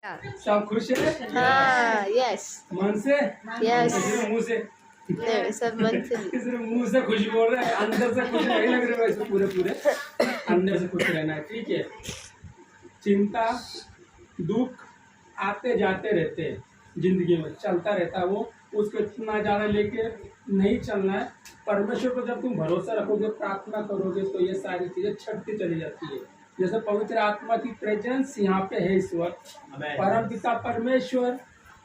सब खुश है? हाँ, यस मन से? यस सिर्फ मुंह से? नहीं, सब मन से सिर्फ मुंह से खुश बोल रहे हैं, अंदर से खुश नहीं लग रहे वैसे पूरे अंदर से खुश रहना है। ठीक है। चिंता दुख आते जाते रहते हैं, जिंदगी में चलता रहता है वो, उसको इतना ज़्यादा लेके नहीं चलना है। परमेश्वर पर जब तुम भरोसा रखोगे, प्रार्थना करोगे, तो ये सारी चीज़ें छटती चली जाती है। जैसे पवित्र आत्मा की प्रेजेंस यहाँ पे है इस वक्त, परम पिता परमेश्वर,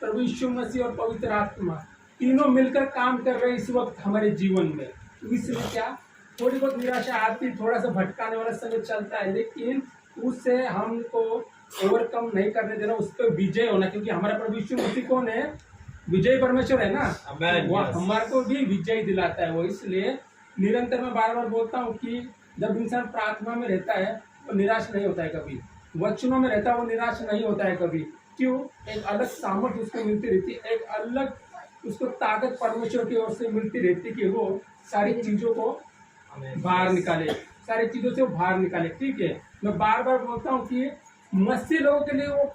प्रभु यीशु मसीह और पवित्र आत्मा तीनों मिलकर काम कर रहे हैं इस वक्त हमारे जीवन में। इसलिए क्या थोड़ी बहुत निराशा आती, थोड़ा सा भटकाने वाला समय चलता है, लेकिन उससे हमको ओवरकम नहीं करने देना, उस पर विजय होना, क्योंकि हमारा प्रभु यीशु मसीह कौन है? विजय परमेश्वर है ना, वो हमारे को भी विजय दिलाता है वो। इसलिए निरंतर मैं बार बार बोलता हूँ कि जब इंसान प्रार्थना में रहता है वो निराश नहीं होता है कभी, वचनों में रहता है वो निराश नहीं होता है कभी। क्यों? एक अलग सामर्थ्य उसको मिलती रहती है, एक अलग उसको ताकत परमेश्वर की ओर से मिलती रहती है कि वो सारी चीज़ों को बाहर निकाले, सारी चीज़ों से वो बाहर निकाले। ठीक है। मैं बार बार बोलता हूँ कि मसीह लोगों के लिए वो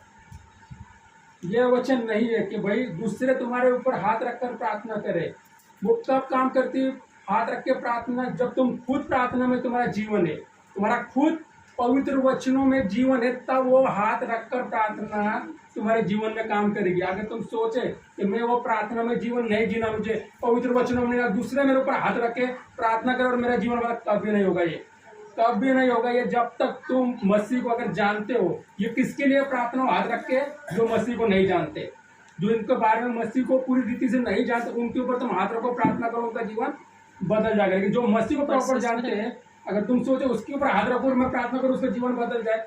यह वचन नहीं है कि भाई दूसरे तुम्हारे ऊपर हाथ रखकर प्रार्थना करे। वो कब काम करती है हाथ रख के प्रार्थना? जब तुम खुद प्रार्थना में तुम्हारा जीवन है, तुम्हारा खुद पवित्र वचनों में जीवन है, तब वो हाथ रखकर प्रार्थना तुम्हारे जीवन में काम करेगी। अगर तुम सोचे कि मैं वो प्रार्थना में जीवन नहीं जीना, मुझे पवित्र वचनों में दूसरे मेरे ऊपर हाथ रख के प्रार्थना करे और मेरा जीवन वाला, कभी नहीं होगा ये, कभी नहीं होगा ये। जब तक तुम मसीह को अगर जानते हो, ये किसके लिए प्रार्थना हाथ रख के? जो मसीह को नहीं जानते, जो इनके बारे में मसीह को पूरी रीति से नहीं जानते, उनके ऊपर तुम हाथ रखो, प्रार्थना करो, उनका जीवन बदल जाएगा। लेकिन जो मसीह को प्रॉपर जानते हैं, अगर तुम सोचो उसके ऊपर हाथ रखो और मैं प्रार्थना करूँ उसका जीवन बदल जाए,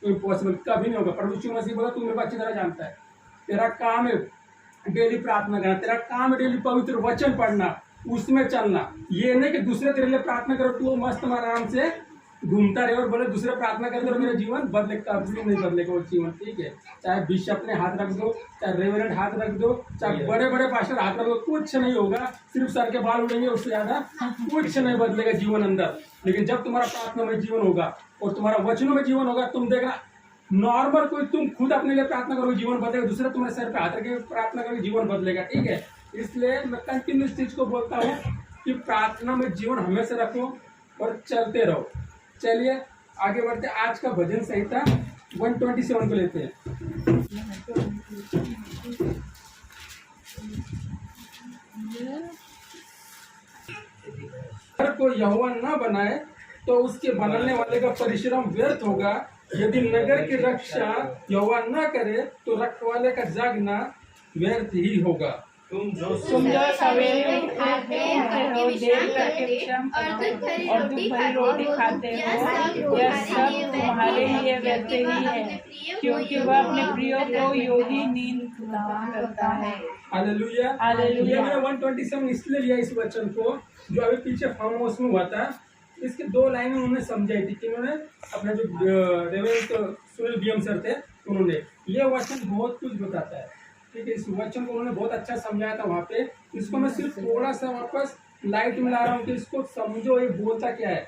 तो इम्पॉसिबल, कभी नहीं होगा। प्रभु यीशु मसीह बोला तू मेरे को अच्छी तरह जानता है, तेरा काम है डेली प्रार्थना करना, तेरा काम है डेली पवित्र वचन पढ़ना, उसमें चलना। ये नहीं कि दूसरे तेरे लिए प्रार्थना करो, तू मस्त आराम से घूमता रहे और बोले दूसरे प्रार्थना करते और मेरा जीवन बदले, कभी नहीं बदलेगा वो जीवन। ठीक है। चाहे बिशप ने हाथ रख दो, चाहे रेवरेंड हाथ रख दो, चाहे बड़े बड़े पास्टर हाथ रख दो, कुछ नहीं होगा, सिर्फ सर के बाल उड़ेंगे, उससे ज्यादा कुछ नहीं बदलेगा जीवन अंदर। लेकिन जब तुम्हारा प्रार्थना में जीवन होगा और तुम्हारा वचनों में जीवन होगा, तुम देखना नॉर्मल कोई तुम खुद अपने लिए प्रार्थना करोगे जीवन बदलेगा, दूसरे तुम्हारे सर पे हाथ रखे प्रार्थना करोगे जीवन बदलेगा। ठीक है। इसलिए मैं कंटिन्यूस चीज को बोलता हूँ कि प्रार्थना में जीवन हमेशा रखो और चलते रहो। चलिए आगे बढ़ते। आज का भजन संहिता 127 को लेते हैं। घर को यहोवा न बनाए तो उसके बनाने वाले का परिश्रम व्यर्थ होगा। यदि नगर की रक्षा यहोवा न करे तो रखवाले का जागना व्यर्थ ही होगा। तुम जो सवेरे उठते हो, देर करके विश्राम करते और दुख भरी रोटी खाते हो, यह सब तुम्हारे लिए व्यर्थ ही है, क्योंकि वह अपने प्रियो को योगी नींद प्रदान करता है। Hallelujah, hallelujah. मैंने 127 इसलिए लिया इस वचन को, जो अभी पीछे फार्म हाउस में हुआ था, इसके 2 लाइनें उन्होंने समझाई थी कि उन्होंने अपने जो रेवरेंड सुनील बीएम सर थे, उन्होंने ये वचन बहुत कुछ बताता है। ठीक है। इस वचन को उन्होंने बहुत अच्छा समझाया था वहाँ पे। इसको मैं सिर्फ थोड़ा सा वापस लाइट में ला रहा हूँ कि इसको समझो ये बोलता क्या है।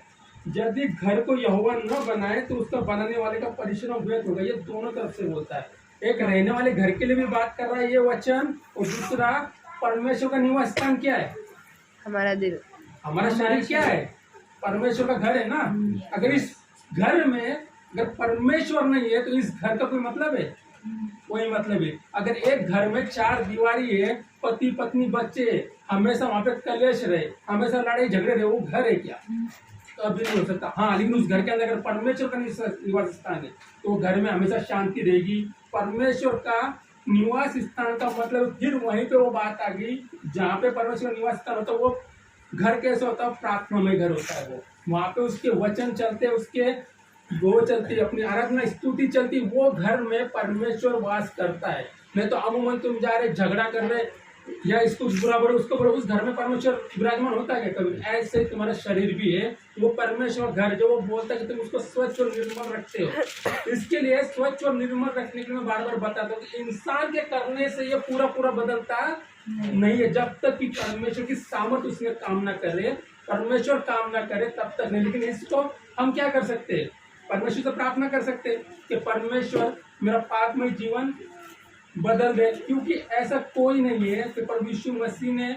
यदि घर को यहोवा न बनाए तो उसका बनाने वाले का परिश्रम व्यर्थ होगा। ये दोनों तरफ से बोलता है, एक रहने वाले घर के लिए भी बात कर रहा है ये वचन, और दूसरा परमेश्वर का निवास स्थान क्या है? हमारा दिल, हमारा शरीर क्या है? परमेश्वर का घर है ना। अगर इस घर में अगर परमेश्वर नहीं है तो इस घर का कोई मतलब है? कोई मतलब है। अगर एक घर में 4 दीवारी है, पति पत्नी बच्चे, हमेशा वहाँ पे कलेश रहे, हमेशा लड़ाई झगड़े रहे, वो घर है क्या? तो अभी नहीं हो सकता। हाँ, लेकिन उस घर के अंदर अगर परमेश्वर का निवास स्थान है तो घर में हमेशा शांति रहेगी। परमेश्वर का निवास स्थान का मतलब फिर वहीं पे वो बात आ गई, जहाँ पे परमेश्वर निवास स्थान होता है वो घर कैसे होता है? प्रार्थनामय घर होता है वो। वहाँ पे उसके वचन चलते, उसके वो चलती, अपनी आराधना स्तुति चलती, वो घर में परमेश्वर वास करता है। नहीं तो अमूमन तुम जा रहे झगड़ा कर रहे या इसको बुरा बोलो उसको बोलो, उस घर में परमेश्वर विराजमान होता है क्या कभी? ऐसे तुम्हारा शरीर भी है, वो परमेश्वर घर जो वो बोलता है कि तुम उसको स्वच्छ और निर्मल रखते हो। इसके लिए स्वच्छ और निर्मल रखने के लिए मैं बार बार बताता हूँ कि इंसान के करने से ये पूरा बदलता नहीं है, जब तक कि परमेश्वर की सामर्थ उसमें काम ना करे, परमेश्वर काम ना करे तब तक नहीं। लेकिन इसको हम क्या कर सकते हैं? परमेश्वर से प्रार्थना कर सकते हैं कि परमेश्वर मेरा पापमय जीवन बदल दे, क्योंकि ऐसा कोई नहीं है कि प्रभु यीशु मसीह ने,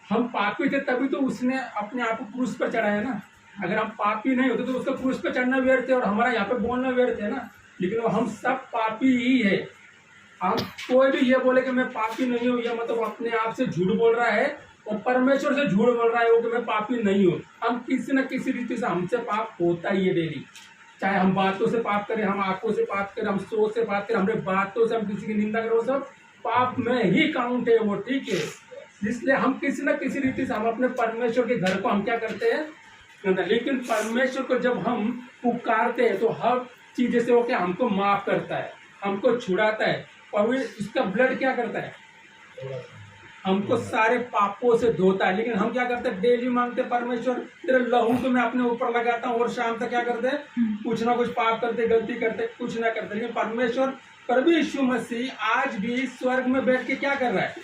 हम पापी थे तभी तो उसने अपने आप को क्रूस पर चढ़ाया ना। अगर हम पापी नहीं होते तो उसका क्रूस पर चढ़ना व्यर्थ है और हमारा यहाँ पे बोलना व्यर्थ है ना। लेकिन वो हम सब पापी ही है। हम कोई भी ये बोले कि मैं पापी नहीं हूँ, या मतलब अपने आप से झूठ बोल रहा है और परमेश्वर से झूठ बोल रहा है वो कि मैं पापी नहीं हूँ। हम किसी न किसी रीति से हमसे पाप होता ही है डेली। चाहे हम बातों से पाप करें, हम आंखों से पाप करें, हम सोच से पाप करें, हमारे बातों से हम किसी की निंदा करें, वो सब पाप में ही काउंट है वो, ठीक है। इसलिए हम किसी न किसी रीति से हम अपने परमेश्वर के घर को हम क्या करते हैं, लेकिन परमेश्वर को जब हम पुकारते हैं तो हर चीज से वो क्या हमको माफ करता है, हमको छुड़ाता है। और इसका ब्लड क्या करता है, हमको सारे पापों से धोता है। लेकिन हम क्या करते हैं, डेली मांगते हैं परमेश्वर तेरे लहू को मैं अपने ऊपर लगाता हूँ, और शाम तक क्या करते हैं, कुछ ना कुछ पाप करते, गलती करते, कुछ ना करते। लेकिन परमेश्वर प्रभु यीशु मसीह आज भी स्वर्ग में बैठ के क्या कर रहा है,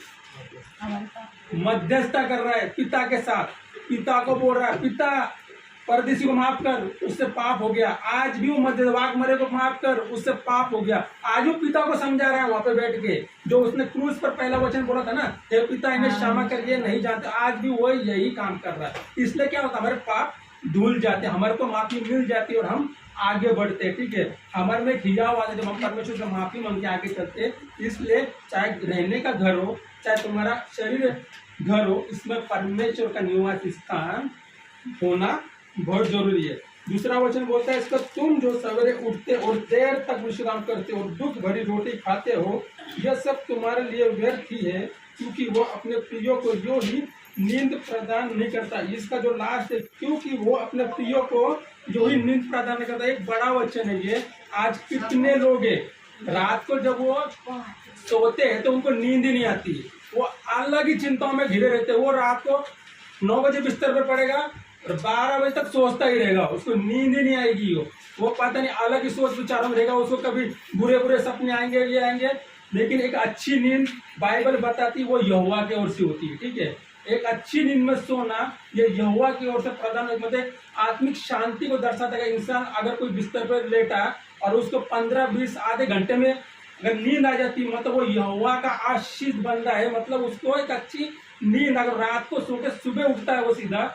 मध्यस्थता कर रहा है पिता के साथ। पिता को बोल रहा है, पिता परदेसी को माफ कर, उससे पाप हो गया। आज भी वो मध्यवाग मरे को माफ कर, उससे पाप हो गया। आज वो पिता को समझा रहा है वहां पे बैठ के, जो उसने क्रूस पर पहला वचन बोला था ना, हे पिता इन्हें क्षमा कर, ये नहीं जानते। आज भी वो यही काम कर रहा है। इसलिए क्या होता है, हमारे पाप धुल जाते, हमारे को माफी मिल जाती है और हम आगे बढ़ते हैं, ठीक है। हमारे में खिजाव आता है जब हम परमेश्वर से माफी मांग के आगे चलते हैं। इसलिए चाहे रहने का घर हो, चाहे तुम्हारा शरीर घर हो, इसमें परमेश्वर का निवास स्थान होना बहुत जरूरी है। दूसरा वचन बोलता है इसका, तुम जो सवेरे उठते और देर तक विश्राम करते हो, दुख भरी रोटी खाते हो, यह सब तुम्हारे लिए व्यर्थ ही है, क्योंकि वो अपने प्रियो को जो ही नींद प्रदान नहीं करता। इसका जो लास्ट है, क्योंकि वो अपने प्रियो को जो ही नींद प्रदान नहीं करता। एक बड़ा वचन है ये। आज कितने लोग हैं, रात को जब वो सोते हैं तो उनको नींद ही नहीं आती, वो अलग ही चिंताओं में घिरे रहते हैं। वो रात को 9 बजे बिस्तर पर पड़ेगा और 12 बजे तक सोचता ही रहेगा, उसको नींद ही नहीं आएगी। वो पता नहीं अलग ही सोच विचारों में रहेगा, उसको कभी बुरे बुरे सपने आएंगे, ये आएंगे। लेकिन एक अच्छी नींद बाइबल बताती वो यहोवा की ओर से होती है, ठीक है। एक अच्छी नींद में सोना ये यहोवा की ओर से प्रदान, मतलब आत्मिक शांति को दर्शाता है। इंसान अगर कोई बिस्तर पर लेटा और उसको 15-20 आधे घंटे में अगर नींद आ जाती, मतलब वो यहोवा का आशीष बंदा है। मतलब उसको एक अच्छी नींद, अगर रात को सो के सुबह उठता है वो सीधा,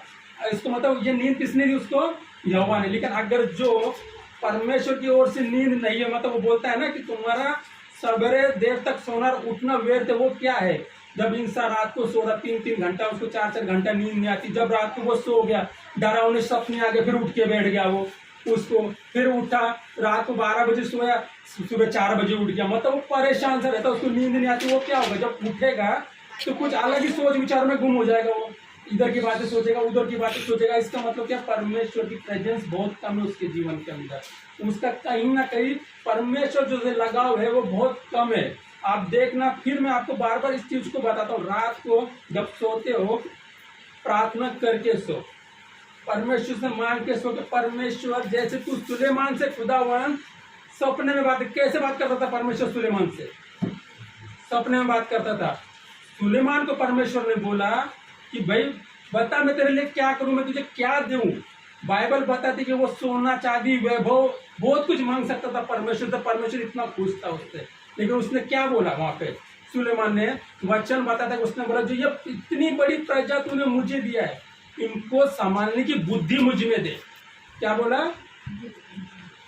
इसको मतलब ये नींद किसने दी, उसको यहोवा ने। लेकिन अगर जो परमेश्वर की ओर से नींद नहीं है, मतलब वो बोलता है ना कि तुम्हारा सवेरे देर तक सोना और उठना व्यर्थ है, वो क्या है। जब इंसान रात को सो रहा 3-3 घंटा, उसको 4-4 घंटा नींद नहीं आती। जब रात को वो सो गया, डरावने सपने आ गए, फिर उठ के बैठ गया वो, उसको फिर उठा, रात को 12 बजे सोया, सुबह 4 बजे उठ गया, मतलब वो परेशान सा रहता, उसको नींद नहीं आती। वो क्या होगा, जब उठेगा तो कुछ अलग ही सोच विचार में गुम हो जाएगा। वो इधर की बातें सोचेगा, उधर की बातें सोचेगा। इसका मतलब क्या, परमेश्वर की प्रेजेंस बहुत कम है उसके जीवन के अंदर। उसका कहीं ना कहीं परमेश्वर जो लगाव है वो बहुत कम है। आप देखना, फिर मैं आपको बार बार इस चीज को बताता हूँ, रात को जब सोते हो प्रार्थना करके सो, परमेश्वर से मांग के सो। परमेश्वर जैसे तू सुलेमान से खुदावन सपने में बात, कैसे बात करता था परमेश्वर सुलेमान से, सपने में बात करता था। सुलेमान को परमेश्वर ने बोला कि भाई बता मैं तेरे लिए क्या करूं, मैं तुझे क्या दूं। बाइबल बताती कि वो सोना चांदी वैभव बहुत कुछ मांग सकता था परमेश्वर से, परमेश्वर इतना खुश था उससे। लेकिन उसने क्या बोला वहां पे, सुलेमान ने वचन बताता है, उसने बोला जो ये इतनी बड़ी प्रजा तूने मुझे दिया है, इनको संभालने की बुद्धि मुझ में दे। क्या बोला,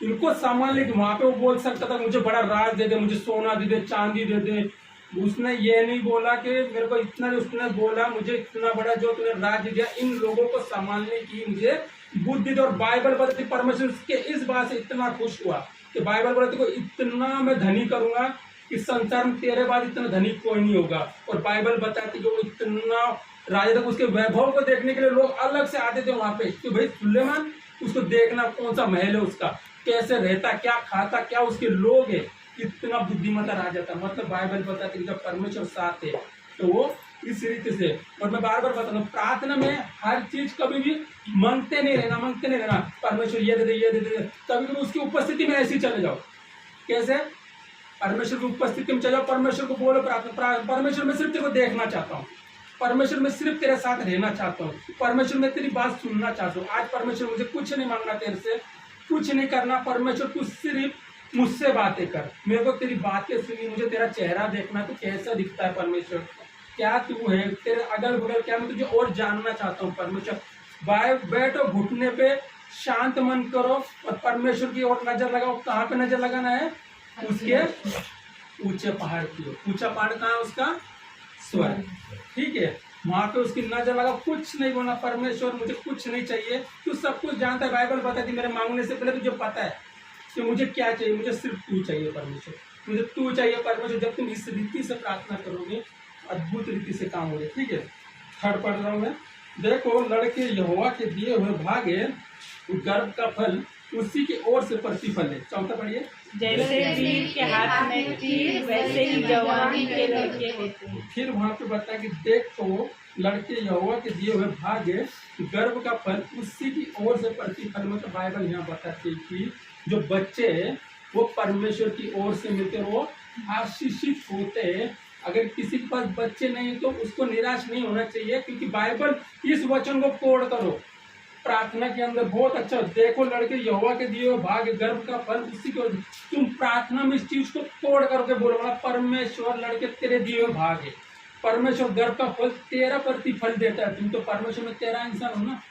इनको संभालने की। वहां पे वो बोल सकता था मुझे बड़ा राज दे दे, मुझे सोना दे दे, चांदी दे दे। उसने ये नहीं बोला कि मेरे को इतना, उसने बोला मुझे इतना बड़ा जो तूने राज दिया, इन लोगों को संभालने की मुझे बुद्धि दे। और बाइबल बताती परमेश्वर के इस बात से इतना खुश हुआ कि बाइबल बताती को इतना मैं धनी करूंगा कि संसार में तेरे बाद इतना धनी कोई नहीं होगा। और बाइबल बताती कि वो इतना राजा तक, उसके वैभव को देखने के लिए लोग अलग से आते थे वहां पे कि भाई सुलेमान उसको देखना, कौन सा महल है उसका, कैसे रहता, क्या खाता, क्या उसके लोग है, इतना बुद्धिमता राजा था। मतलब बाइबल बताती है जब परमेश्वर साथ है तो वो इस रीति से। और मैं बार बार बताता हूँ, प्रार्थना में हर चीज कभी भी मांगते नहीं रहना परमेश्वर ये दे दे, ये दे दे। कभी कभी उसकी उपस्थिति में ऐसे ही चले जाओ। कैसे, परमेश्वर की उपस्थिति में चले जाओ, परमेश्वर को बोलो प्रार्थना, परमेश्वर मैं सिर्फ तेरे को देखना चाहता हूँ, परमेश्वर मैं सिर्फ तेरे साथ रहना चाहता हूँ, परमेश्वर मैं तेरी बात सुनना चाहता हूँ। आज परमेश्वर मुझे कुछ नहीं मांगना, तेरे से कुछ नहीं करना, परमेश्वर तू सिर्फ मुझसे बातें कर, मेरे को तेरी बातें सुनी, मुझे तेरा चेहरा देखना, तू कैसा दिखता है परमेश्वर, क्या तू है, तेरे अगल बगल क्या, मैं तुझे और जानना चाहता हूँ परमेश्वर। बैठो घुटने पे, शांत मन करो और परमेश्वर की ओर नजर लगाओ। कहाँ पे नजर लगाना है? उसके ऊंचे पहाड़ की ओर। ऊंचा पहाड़ कहाँ है? उसका स्वर्ग, ठीक है। वहां पे उसकी नजर लगा, कुछ नहीं बोला, परमेश्वर मुझे कुछ नहीं चाहिए, तू सब कुछ जानता है। बाइबल बताती मेरे मांगने से पहले तुझे पता है कि मुझे क्या चाहिए, मुझे सिर्फ तू चाहिए परमेश्वर, मुझे तू चाहिए परमेश्वर। जब तुम इस रीति से प्रार्थना करोगे अद्भुत रीति से काम होगा, ठीक है। थर्ड पढ़ रहा हूँ मैं। देखो लड़के यहोवा के दिए हुए भागे गर्भ का फल उसी की ओर से प्रतिफल है। चौथा पढ़िए। जैसे वीर के हाथ में तीर वैसे ही जवानी के लड़के होते हैं। फिर वहां पे बता कि देखो लड़के यहोवा के दिए हुए भाग्य गर्भ का फल उसी की ओर से प्रतिफल। मतलब बाइबल यहाँ बताती है कि जो बच्चे वो परमेश्वर की ओर से मिलते हैं, वो आशीषित होते हैं। अगर किसी के पास बच्चे नहीं तो उसको निराश नहीं होना चाहिए, क्योंकि बाइबल इस वचन को कोड करो प्रार्थना के अंदर बहुत अच्छा। देखो लड़के यहोवा के दिए हुए भाग्य गर्भ का फल उसी को, तुम प्रार्थना में इस चीज को तोड़ करके बोलो, परमेश्वर लड़के तेरे दिए हुए भाग्य, परमेश्वर गर्भ का फल तेरा प्रतिफल देता है। तुम तो परमेश्वर में तेरा इंसान हो ना,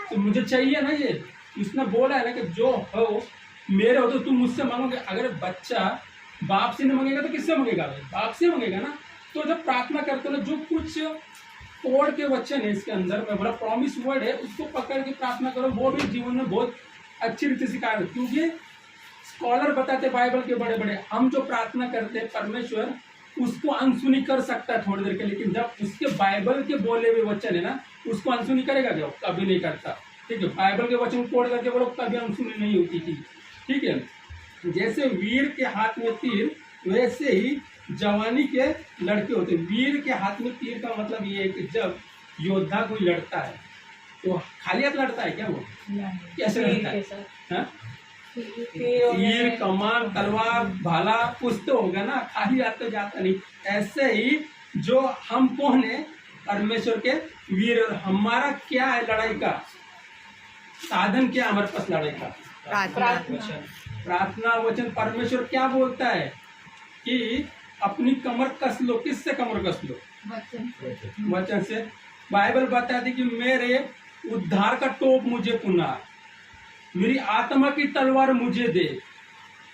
तो मुझे चाहिए ना ये। उसने बोला है ना कि जो हो मेरे हो तो तुम मुझसे मांगोगे। अगर बच्चा बाप से नहीं मांगेगा तो किससे मांगेगा? बाप से मांगेगा ना। तो जब प्रार्थना करते हो ना, जो कुछ कोड के वचन है इसके अंदर में बड़ा प्रॉमिस वर्ड है, उसको पकड़ के प्रार्थना करो, वो भी जीवन में बहुत अच्छी रीति से कार्य। क्योंकि स्कॉलर बताते बाइबल के बड़े बड़े, हम जो प्रार्थना करते हैं परमेश्वर उसको अनसुनी कर सकता है थोड़ी देर के, लेकिन जब उसके बाइबल के बोले हुए वचन है ना, उसको अनसुनी करेगा क्या? कभी नहीं करता, ठीक है। बाइबल के वचन कोड करके बोलो, कभी अनसुनी नहीं होती थी, ठीक है। जैसे वीर के हाथ में तीर वैसे ही जवानी के लड़के होते। वीर के हाथ में तीर का मतलब ये है कि जब योद्धा कोई लड़ता है तो खाली हाथ लड़ता है क्या? वो कैसे लड़ता है? हाँ? तीर, कमान, तलवार, भाला कुछ तो होगा ना, खाली हाथ तो जाता नहीं। ऐसे ही जो हम कौन है? परमेश्वर के वीर। हमारा क्या है लड़ाई का साधन? क्या हमारे पास लड़ाई का? प्रार्थना वचन। परमेश्वर क्या बोलता है कि अपनी कमर कस लो। किससे कमर कस लो? वचन से। बाइबल बताती कि मेरे उद्धार का टोप मुझे पुना, मेरी आत्मा की तलवार मुझे दे।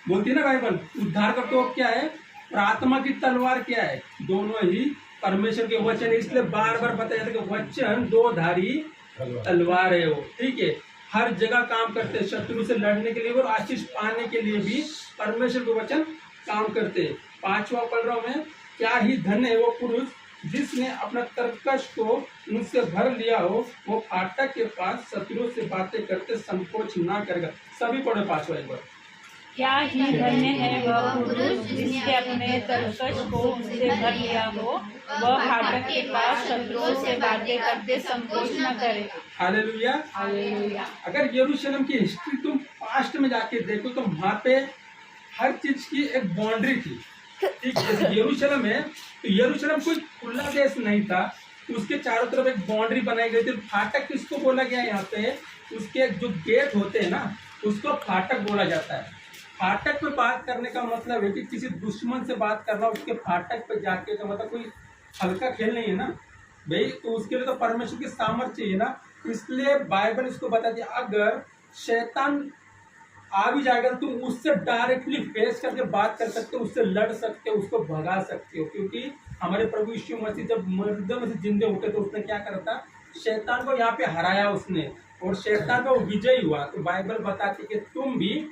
बोलती है ना बाइबल, उद्धार का टोप क्या है? आत्मा की तलवार क्या है? दोनों ही परमेश्वर के वचन। इसलिए बार बार बताया था कि वचन दो धारी तलवार है वो, ठीक है। हर जगह काम करते हैं, शत्रु से लड़ने के लिए और आशीष पाने के लिए भी परमेश्वर के वचन काम करते हैं। पांचवा पढ़ रहा हूं मैं। क्या ही धन्य है वो पुरुष जिसने अपना तरकश को मुझसे भर लिया हो, वो फाटक के पास शत्रुओं से बातें करते संकोच ना करेगा। सभी पढ़ो पांचवा एक बार। क्या ही धन्य है वह पुरुष जिसके अपने तरकश को उनसे भर लिया हो, वह फाटक के पास शत्रुओं से बातें करते संकोच न करे। Hallelujah, hallelujah. अगर यरूशलेम की हिस्ट्री तुम पास्ट में जाके देखो तो वहां पे हर चीज की एक बाउंड्री थी, ठीक है। यरूशलेम है तो यरूशलेम कोई खुला देश नहीं था, उसके चारों तरफ एक बाउंड्री बनाई गई थी। फाटक किसको बोला गया यहाँ पे? उसके जो गेट होते हैं ना, उसको फाटक बोला जाता है। फाटक पे बात करने का मतलब है कि किसी दुश्मन से बात कर रहा हो, उसके फाटक पे जाके, तो मतलब कोई हल्का खेल नहीं है ना भाई। तो उसके लिए तो परमेश्वर की सामर्थ्य चाहिए ना। इसलिए बाइबल इसको बताती है, अगर शैतान आ भी जाएगा तो तुम उससे डायरेक्टली फेस करके बात कर सकते हो, उससे लड़ सकते हो, उसको भगा सकते हो। क्योंकि हमारे प्रभु यीशु मसीह जब मर्दों में से जिंदे उठे तो उसने क्या करा था? शैतान को यहाँ पे हराया उसने, और शैतान का वो विजयी हुआ। तो बाइबल बताती है कि तुम भी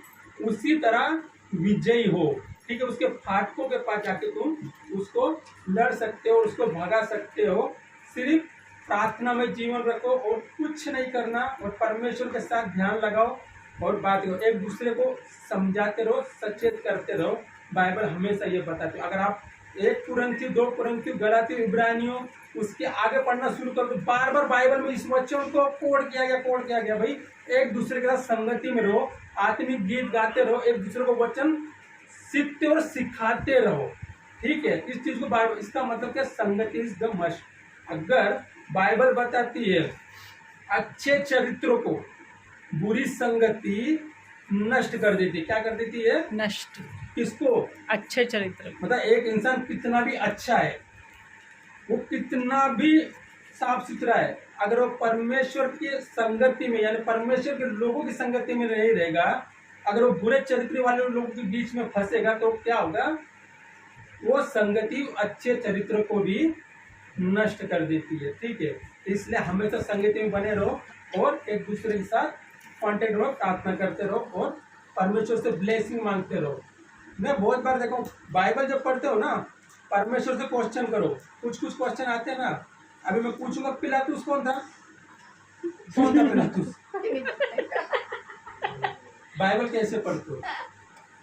उसी तरह विजयी हो, ठीक है। उसके फाटकों के पास जाके तुम उसको लड़ सकते हो, उसको भगा सकते हो। सिर्फ प्रार्थना में जीवन रखो और कुछ नहीं करना, और परमेश्वर के साथ ध्यान लगाओ और बात करो, एक दूसरे को समझाते रहो, सचेत करते रहो। बाइबल हमेशा ये बताती है। अगर आप 1 कुरिन्थियों 2 कुरिन्थियों गलातियों इब्रानियों उसके आगे पढ़ना शुरू कर दो, बार बार बाइबल में इस वचन को कोड किया गया भाई। एक दूसरे के साथ संगति में रहो, आत्मिक गीत गाते रहो, एक दूसरे को वचन सीखते और सिखाते रहो, ठीक है। इस चीज को बाइबल, इसका मतलब क्या? संगति इज द मस्ट। अगर बाइबल बताती है अच्छे चरित्रों को बुरी संगति नष्ट कर देती है। क्या कर देती है? नष्ट, किसको? अच्छे चरित्र को। मतलब एक इंसान कितना भी अच्छा है, वो कितना भी साफ सुथरा है, अगर वो परमेश्वर की संगति में यानी परमेश्वर के लोगों की संगति में नहीं रहेगा, अगर वो बुरे चरित्र वाले लोगों के बीच में फंसेगा तो क्या होगा? वो संगति अच्छे चरित्र को भी नष्ट कर देती है। ठीक है, इसलिए हमेशा संगति में बने रहो और एक दूसरे के साथ कांटेक्ट रहो, प्रार्थना करते रहो और परमेश्वर से ब्लेसिंग मांगते रहो। मैं बहुत बार देखा हूँ, बाइबल जब पढ़ते हो ना, परमेश्वर से क्वेश्चन करो। कुछ कुछ क्वेश्चन आते हैं ना, अभी मैं पूछूंगा पिलातुस कौन था? कौन था पिलातुस? बाइबल कैसे पढ़ते हो?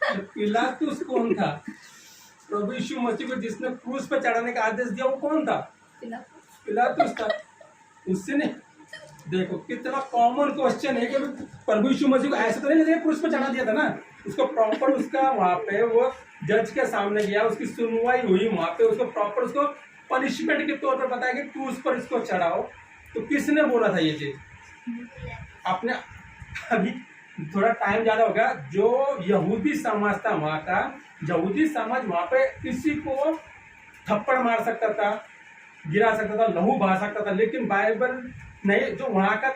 तो पिलातुस कौन था? प्रभु यीशु मसीह को जिसने क्रूस पर चढ़ाने का आदेश दिया वो कौन था? पिलातुस था। उसने देखो कितना कॉमन क्वेश्चन है कि प्रभु यीशु मसीह को ऐसे तो नहीं लगे क्रूस पर चढ़ा दिया था ना, उसको प्रॉपर उसका वहां पे वो जज के सामने गया, उसकी सुनवाई हुई वहां पे, उसको प्रॉपर उसको पनिशमेंट के तौर पर बताया कि तू उस पर इसको चढ़ाओ। तो किसने बोला था ये चीज? आपने अभी थोड़ा टाइम ज्यादा हो गया, जो यहूदी समाज था वहां का, यहूदी समाज वहां पे किसी को थप्पड़ मार सकता था, गिरा सकता था, लहू बहा सकता था, लेकिन बाइबल नहीं, जो वहां का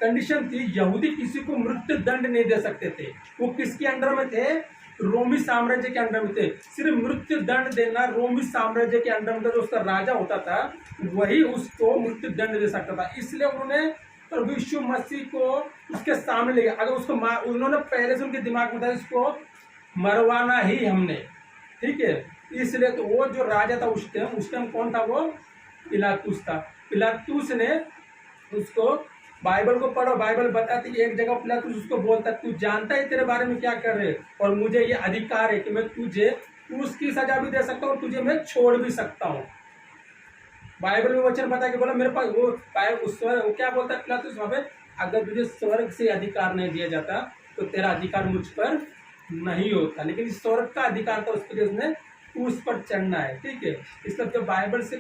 कंडीशन थी, यहूदी किसी को मृत्यु दंड नहीं दे सकते थे। वो किसके अंडर में थे? रोमी साम्राज्य के अंडर में थे। सिर्फ मृत्यु दंड देना रोमी साम्राज्य के अंडर में जो उसका राजा होता था वही उसको मृत्यु दंड दे सकता था। इसलिए उन्होंने प्रभु यीशु मसीह को उसके सामने ले गया। अगर उसको उन्होंने पहले से उनके दिमाग में था इसको मरवाना ही हमने, ठीक है। इसलिए तो वो जो राजा था उस टाइम कौन था? वो पिलातुस था। पिलातुस ने उसको, बाइबल को पढ़ो, बाइबल बताती है एक जगह पिलातुस उसको बोलता तू जानता है तेरे बारे में क्या कर रहे, और मुझे ये अधिकार है कि मैं तुझे उसकी सजा भी दे सकता हूँ, तुझे मैं छोड़ भी सकता हूँ। बाइबल में वचन बता के बोला मेरे पास वो वो क्या बोलता है पिलातुस वहां पे? अगर तुझे स्वर्ग से अधिकार नहीं दिया जाता तो तेरा अधिकार मुझ पर नहीं होता, लेकिन स्वर्ग का अधिकार था उसके लिए, उसने उस पर चढ़ना है, ठीक है। इसलिए जब बाइबल से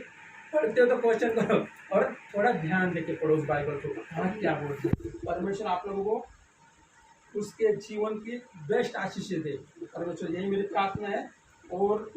पढ़ते हो तो क्वेश्चन करो और थोड़ा ध्यान देके पढ़ो उस बाइबल को, हाँ क्या बोलते हैं। परमेश्वर आप लोगों को उसके जीवन की बेस्ट आशीष दे। परमेश्वर यही मेरी प्रार्थना है। और